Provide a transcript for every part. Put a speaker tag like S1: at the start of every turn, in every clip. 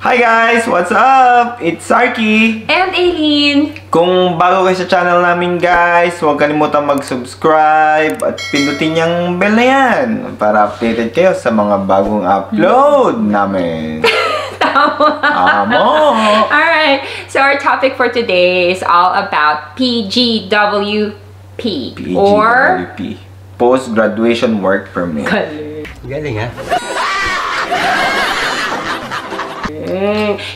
S1: Hi guys! What's up? It's Sarky!
S2: And Aileen!
S1: Kung bago kayo sa channel namin guys, huwag kalimutan mag-subscribe at pindutin yung bell na yan para updated kayo sa mga bagong upload namin. Tama!
S2: Alright, so our topic for today is all about PGWP.
S1: PGWP. Post-Graduation Work Permit.
S3: Galing ha?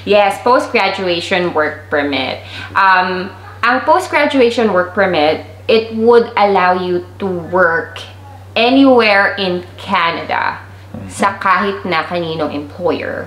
S2: Yes, post-graduation work permit. Ang post-graduation work permit, it would allow you to work anywhere in Canada sa kahit na kaninong employer,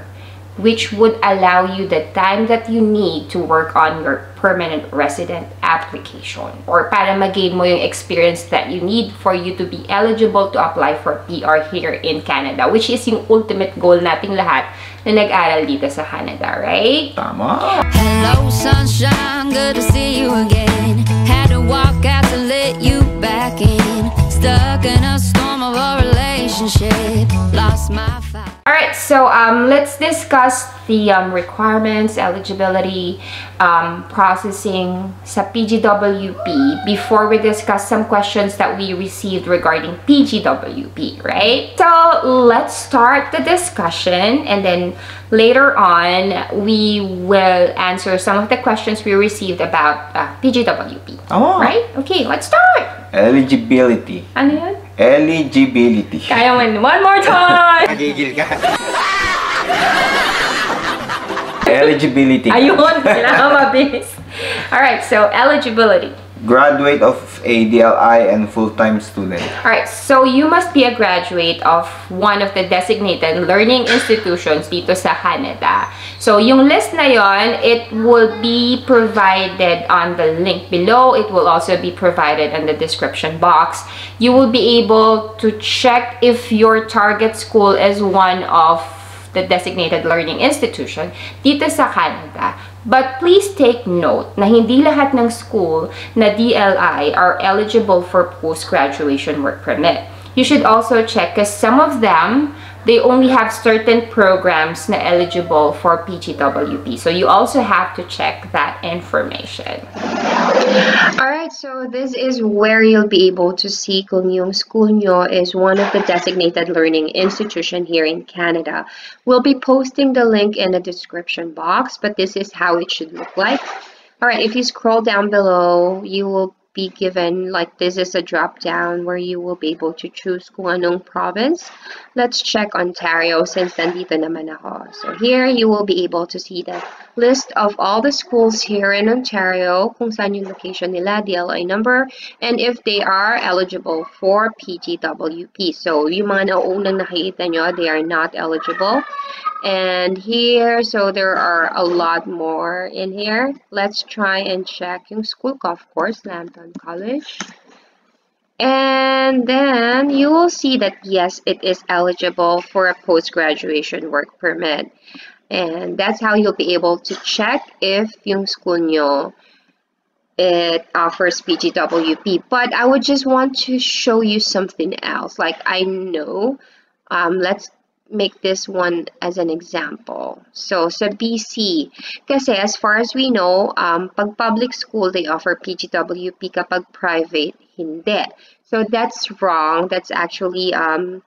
S2: which would allow you the time that you need to work on your permanent resident application or para ma-gain mo yung experience that you need for you to be eligible to apply for PR here in Canada, which is yung ultimate goal nating lahat na nag-aral dito sa Canada, right?
S1: Tama!
S4: Hello sunshine, good to see you again. Had to walk out to let you back in. Stuck in a storm of a relationship. Lost my fight.
S2: Alright, so let's discuss the requirements, eligibility, processing sa PGWP before we discuss some questions that we received regarding PGWP, right? So let's start the discussion and then later on we will answer some of the questions we received about PGWP.
S1: Oh.
S2: Right? Okay, let's start!
S1: Eligibility.
S2: Ano yun?
S1: Eligibility.
S2: Kaya mo yun. One more time!
S3: Nagigil ka.
S1: Eligibility.
S2: Ayun, kailangan mabilis. Alright, so eligibility.
S1: Graduate of a DLI and full-time student.
S2: Alright, so you must be a graduate of one of the designated learning institutions dito sa Canada. So yung list na yon, it will be provided on the link below. It will also be provided in the description box. You will be able to check if your target school is one of the designated learning institution dito sa Canada. But please take note na hindi lahat ng school na DLI are eligible for post-graduation work permit. You should also check because some of them, they only have certain programs na eligible for PGWP. So you also have to check that information. Alright, so this is where you'll be able to see kung yung school nyo is one of the designated learning institution here in Canada. We'll be posting the link in the description box, but this is how it should look like. Alright, if you scroll down below, you will be given, like this is a drop down where you will be able to choose kung anong province. Let's check Ontario since nandito naman ako. So here you will be able to see the list of all the schools here in Ontario, kung saan yung location nila, DLI number, and if they are eligible for PGWP. So yung mga naunang nakikita nyo, they are not eligible. And here, so there are a lot more in here. Let's try and check yung school ko, of course, Lambton College. And then you will see that yes, it is eligible for a post-graduation work permit. And that's how you'll be able to check if yung school nyo, it offers PGWP. But I would just want to show you something else. Like I know, let's make this one as an example. So sa BC, kasi as far as we know, pag public school, they offer PGWP, kapag private, hindi. So that's wrong. That's actually a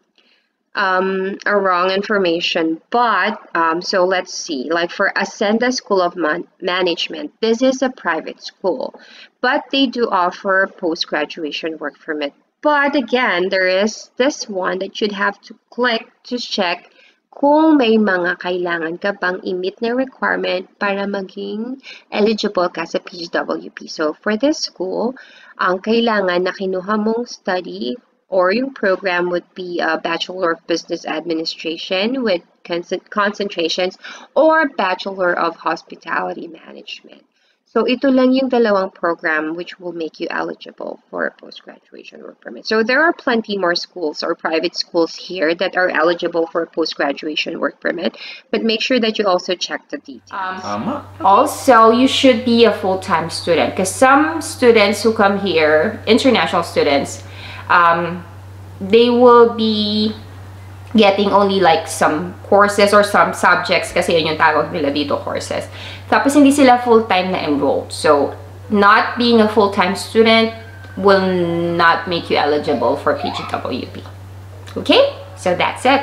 S2: wrong information. But so let's see, like for Ascenda School of Management, this is a private school, but they do offer post-graduation work permit. But again, there is this one that you'd have to click to check kung may mga kailangan ka bang i-meet na requirement para maging eligible ka sa PGWP. So for this school, ang kailangan na kinuha mong study or yung program would be a Bachelor of Business Administration with concentrations or Bachelor of Hospitality Management. So ito lang yung dalawang program which will make you eligible for a post-graduation work permit. So there are plenty more schools or private schools here that are eligible for a post-graduation work permit, but make sure that you also check the details. Also, you should be a full-time student because some students who come here, international students, they will be getting only like some courses or some subjects kasi yun yung tawag nila dito, courses. Tapos hindi sila full-time na enrolled. So, not being a full-time student will not make you eligible for PGWP. Okay? So, that's it.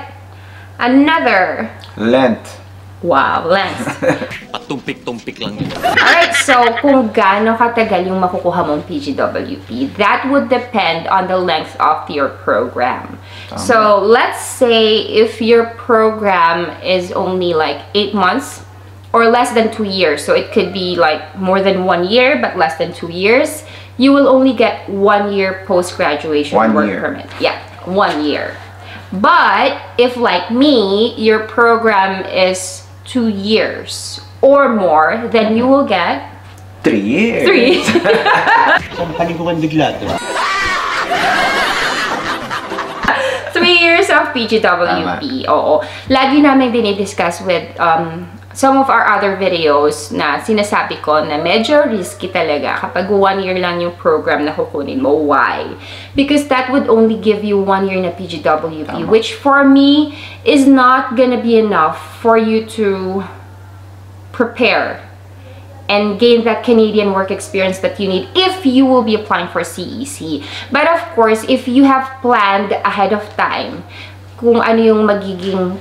S2: Another.
S1: Length.
S2: Wow, length.
S3: Patumpik-tumpik lang yun.
S2: Alright, so kung gaano katagal yung makukuha mong PGWP, that would depend on the length of your program. So, let's say if your program is only like 8 months or less than 2 years, so it could be like more than 1 year but less than 2 years, you will only get 1 year post-graduation work permit. Yeah, 1 year. But if like me, your program is 2 years or more, then you will get
S1: 3 years.
S2: 3.
S3: Saan paliguan bigla to?
S2: 3 years of PGWP. Oo. Lagi namin dinidiscuss with some of our other videos na sinasabi ko na medyo risky talaga kapag 1 year lang yung program na kukunin mo. Why? Because that would only give you 1 year na PGWP, which for me is not gonna be enough for you to prepare and gain that Canadian work experience that you need if you will be applying for CEC. But of course, if you have planned ahead of time kung ano yung magiging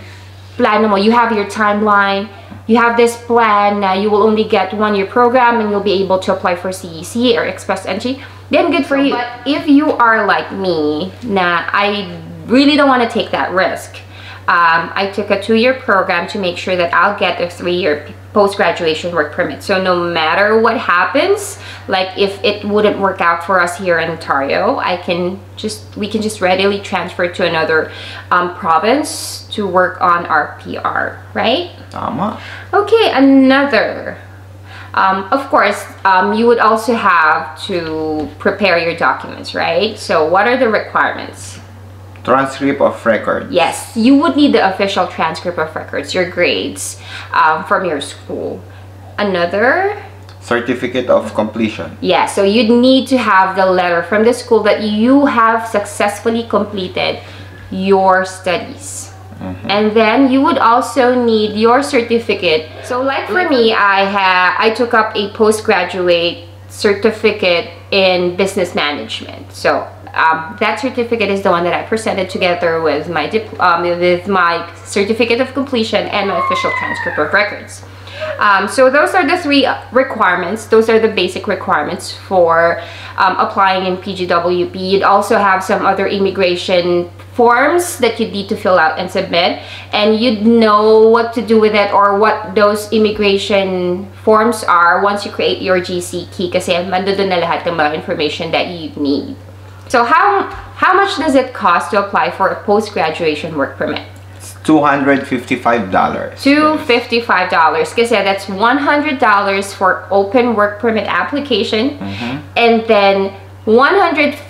S2: plano mo, you have your timeline, you have this plan na you will only get 1 year program and you'll be able to apply for CEC or Express Entry, then good for you. But if you are like me, na I really don't want to take that risk, I took a 2 year program to make sure that I'll get a 3 year post-graduation work permit. So no matter what happens, like if it wouldn't work out for us here in Ontario, we can just readily transfer to another province to work on our PR, right?
S1: Tama.
S2: Okay, another. Of course, you would also have to prepare your documents, right? So what are the requirements?
S1: Transcript of records.
S2: Yes, you would need the official transcript of records, your grades from your school. Another?
S1: Certificate of completion.
S2: Yeah, so you'd need to have the letter from the school that you have successfully completed your studies. And then you would also need your certificate. So like for me, I took up a postgraduate certificate in business management. So that certificate is the one that I presented together with my certificate of completion and my official transcript of records. So those are the 3 requirements. Those are the basic requirements for applying in PGWP. You'd also have some other immigration forms that you need to fill out and submit, and you'd know what to do with it or what those immigration forms are once you create your GC key kasi mandoon na lahat ng mga information that you need. So how much does it cost to apply for a post-graduation work permit?
S1: It's $255.
S2: $255 kasi that's $100 for open work permit application, and then $155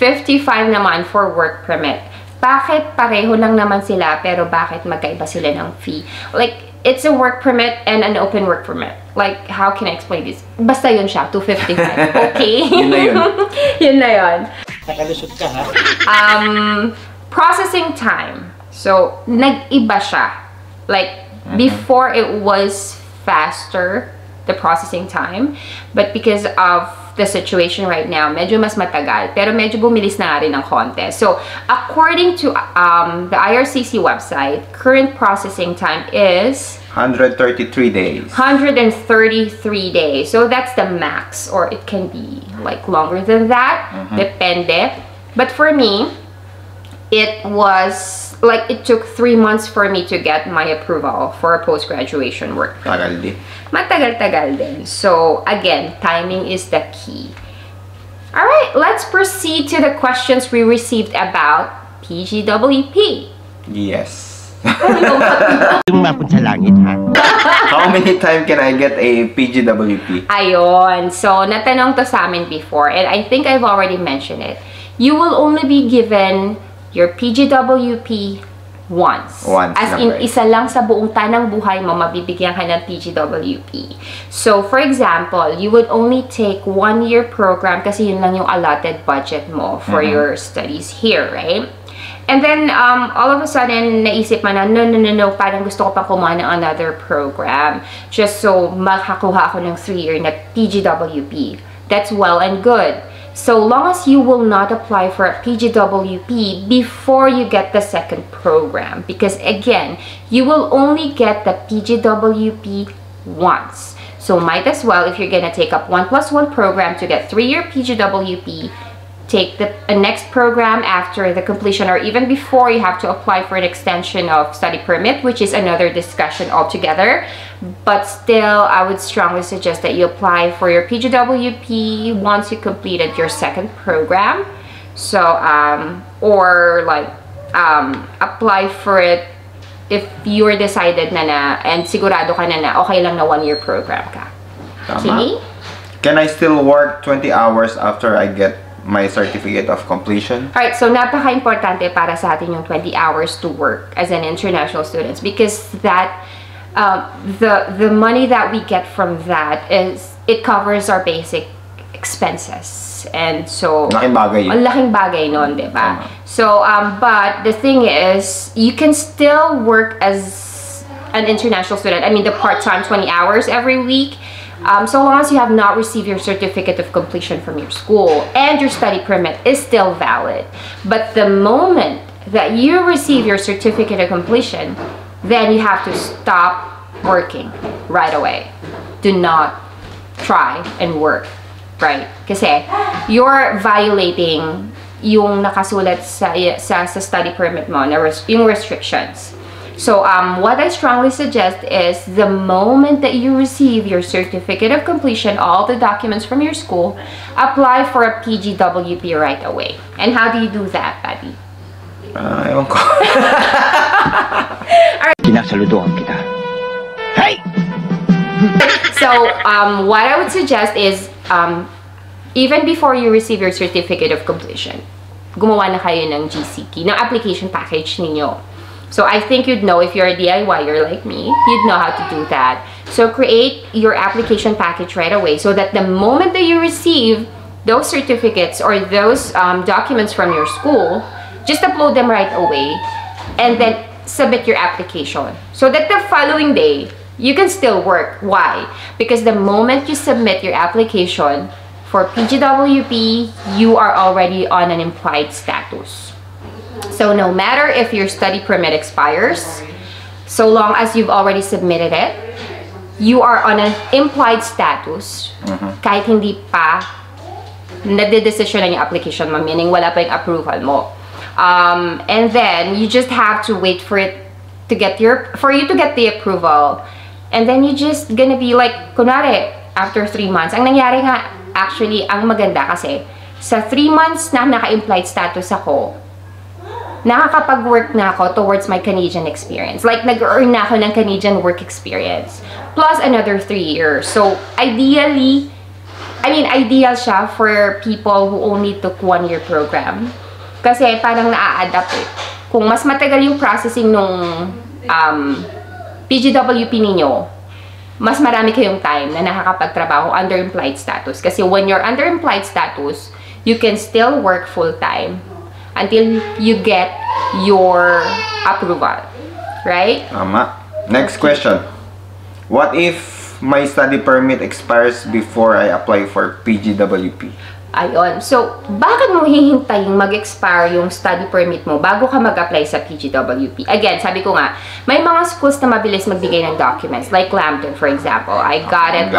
S2: naman for work permit. Bakit pareho lang naman sila pero bakit magkaiba sila ng fee? Like, it's a work permit and an open work permit. Like, how can I explain this? Basta yun siya, $255. Okay?
S1: Yun na yun.
S2: Yun na yun.
S3: Nakalusot ka ha?
S2: Processing time. So, nag-iba siya. Like, before it was faster, the processing time. But because of the situation right now, medyo mas matagal. Pero medyo bumilis na rin ng konti. So, according to the IRCC website, current processing time is
S1: 133 days.
S2: 133 days. So, that's the max. Or it can be like longer than that. Depende. But for me, it was like it took 3 months for me to get my approval for a post-graduation work.
S1: Tagal din.
S2: Matagal-tagal din. So, again, timing is the key. Alright, let's proceed to the questions we received about PGWP.
S1: Yes.
S3: Yung mapunta sa langit ha?
S1: How many times can I get a PGWP?
S2: Ayon. So, natanong to sa amin before, and I think I've already mentioned it. You will only be given your PGWP once. As in, isa lang sa buong tanang buhay mo, mabibigyan ka ng PGWP. So, for example, you would only take 1 year program kasi yun lang yung allotted budget mo for your studies here, right? And then, all of a sudden, naisip mo na, no, parang gusto ko pang kumuha ng another program just so makakuha ako ng 3-year na PGWP. That's well and good. So long as you will not apply for a PGWP before you get the second program. Because again, you will only get the PGWP once. So might as well, if you're gonna take up 1+1 program to get 3-year PGWP, take the next program after the completion or even before you have to apply for an extension of study permit, which is another discussion altogether. But still, I would strongly suggest that you apply for your PGWP once you completed your second program. So, or like apply for it if you're decided na and sigurado ka na okay lang na 1-year program ka. Okay?
S1: Can I still work 20 hours after I get my certificate of completion?
S2: Alright, so napaka-importante para sa atin yung 20 hours to work as an international students because that the money that we get from that is it covers our basic expenses. And so
S1: laking bagay yun.
S2: Ang laking bagay nun, diba? So but the thing is you can still work as an international student. I mean the part-time 20 hours every week. So long as you have not received your certificate of completion from your school and your study permit is still valid. But the moment that you receive your certificate of completion, then you have to stop working right away. Do not try and work, right? Kasi you're violating yung nakasulat sa study permit mo, yung restrictions. So what I strongly suggest is the moment that you receive your certificate of completion, all the documents from your school, apply for a PGWP right away. And how do you do that, Patty?
S1: Ewan ko.
S3: Kinasaluduhan kita. Hey!
S2: So what I would suggest is even before you receive your certificate of completion, gumawa na kayo ng GCK, ng application package ninyo. So I think you'd know if you're a DIYer like me, you'd know how to do that. So create your application package right away so that the moment that you receive those certificates or those documents from your school, just upload them right away and then submit your application. So that the following day, you can still work. Why? Because the moment you submit your application for PGWP, you are already on an implied status. So no matter if your study permit expires, so long as you've already submitted it, you are on an implied status kahit hindi pa nadedesisyon na yung application mo, meaning wala pa yung approval mo. And then you just have to wait for you to get the approval. And then you just gonna be like, kunwari, after 3 months. Ang nangyari nga, actually, ang maganda kasi, sa 3 months na naka-implied status ako, nakakapag-work na ako towards my Canadian experience. Like, nag-earn na ako ng Canadian work experience. Plus another 3 years. So, ideally, ideal siya for people who only took 1-year program. Kasi parang na-adapt eh. Kung mas matagal yung processing nung PGWP ninyo, mas marami kayong time na nakakapagtrabaho under implied status. Kasi when you're under implied status, you can still work full-time until you get your approval. Right?
S1: Tama. Next question. What if my study permit expires before I apply for PGWP?
S2: Ayun. So, bakit mo hihintayin mag-expire yung study permit mo bago ka mag-apply sa PGWP? Again, sabi ko nga, may mga schools na mabilis magbigay ng documents. Like Lambton, for example. I got it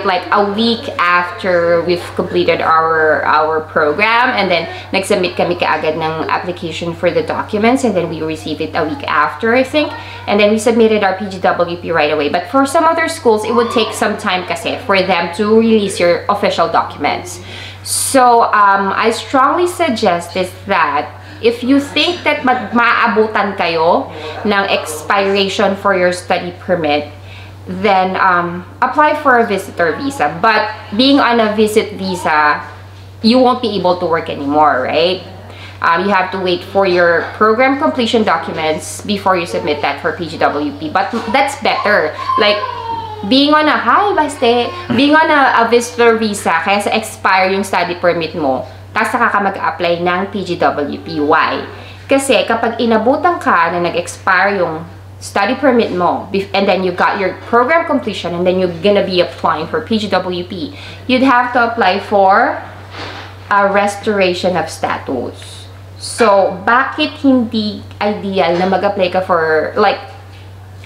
S2: like a week after we've completed our program. And then, nag-submit kami kaagad ng application for the documents. And then, we received it a week after, I think. And then, we submitted our PGWP right away. But for some other schools, it would take some time kasi for them to release your official documents. So, I strongly suggest is that if you think that maabutan kayo ng expiration for your study permit, then apply for a visitor visa. But being on a visit visa, you won't be able to work anymore, right? You have to wait for your program completion documents before you submit that for PGWP. But that's better. Like, being on a visitor visa, kaya sa expire yung study permit mo, tapos saka ka mag-apply ng PGWP. Why? Kasi kapag inabutan ka na nag-expire yung study permit mo, and then you got your program completion, and then you're gonna be applying for PGWP, you'd have to apply for a restoration of status. So, bakit hindi ideal na mag-apply ka for, like,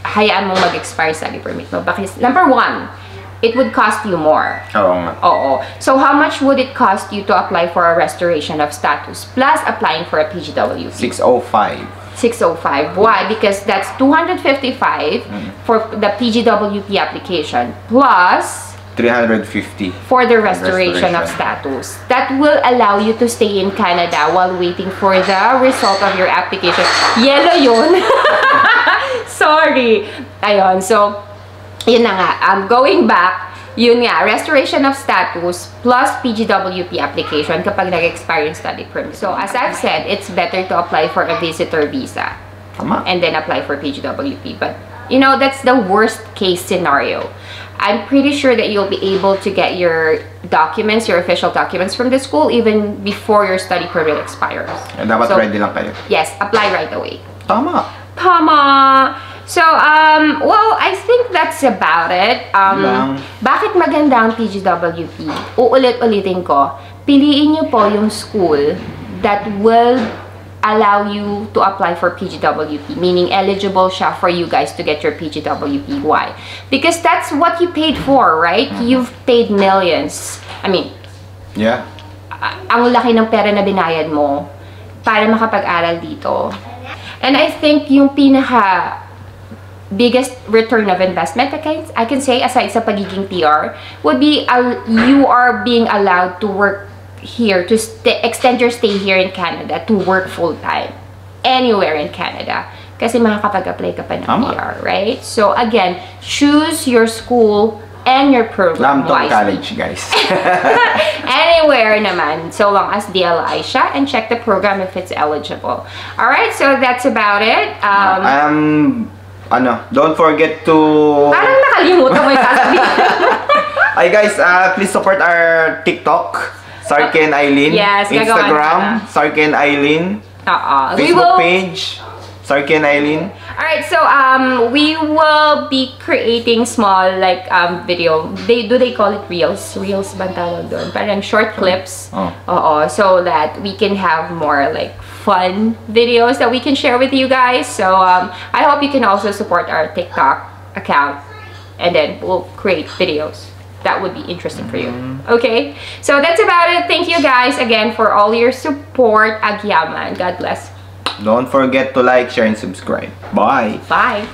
S2: hayaan mo mag-expire study permit mo? Bakit? Number one, it would cost you more.
S1: Oo nga.
S2: Oo. So, how much would it cost you to apply for a restoration of status plus applying for a PGWP?
S1: 605.
S2: 605. Why? Because that's 255 for the PGWP application plus
S1: 350.
S2: for the restoration of status. That will allow you to stay in Canada while waiting for the result of your application. Yellow yun. Sorry. Ayun. So, yun na nga, going back, yun nga, restoration of status plus PGWP application kapag nag-expire yung study permit. So, as I've said, it's better to apply for a visitor visa
S1: Tama.
S2: and then apply for PGWP. But, you know, that's the worst case scenario. I'm pretty sure that you'll be able to get your documents, your official documents from the school even before your study permit expires.
S1: Dapat ready lang kayo.
S2: Yes, apply right away.
S1: Tama.
S2: Tama! So, well, I think that's about it. Bakit maganda ang PGWP? Uulit-ulitin ko, piliin niyo po yung school that will allow you to apply for PGWP, meaning eligible siya for you guys to get your PGWP. Why? Because that's what you paid for, right? You've paid millions. I mean,
S1: Yeah.
S2: ang laki ng pera na binayad mo para makapag-aral dito. And I think yung biggest return of investment I can say, aside sa pagiging PR, would be you are being allowed to work here, to extend your stay here in Canada, to work full-time anywhere in Canada. Kasi makakapag-apply ka pa ng PR, right? So again, choose your school and your program
S1: Lamtong
S2: wisely.
S1: College, guys.
S2: Anywhere naman, so long as DLI siya, and check the program if it's eligible. Alright, so that's about it.
S1: Don't forget to...
S2: Parang nakalimutan mo yung sasabihin.
S1: Ay guys, please support our TikTok, Sarken Eileen.
S2: Yes,
S1: Instagram, Sarken Eileen. Facebook page, Sarken Eileen.
S2: Alright, so we will be creating small like video. Do they call it reels? Reels ba tawag doon? Parang short clips. So that we can have more like fun videos that we can share with you guys. So I hope you can also support our TikTok account, and then we'll create videos that would be interesting for you. Okay, so that's about it. Thank you guys again for all your support. Agyaman. God bless.
S1: Don't forget to like, share, and subscribe. Bye.
S2: Bye.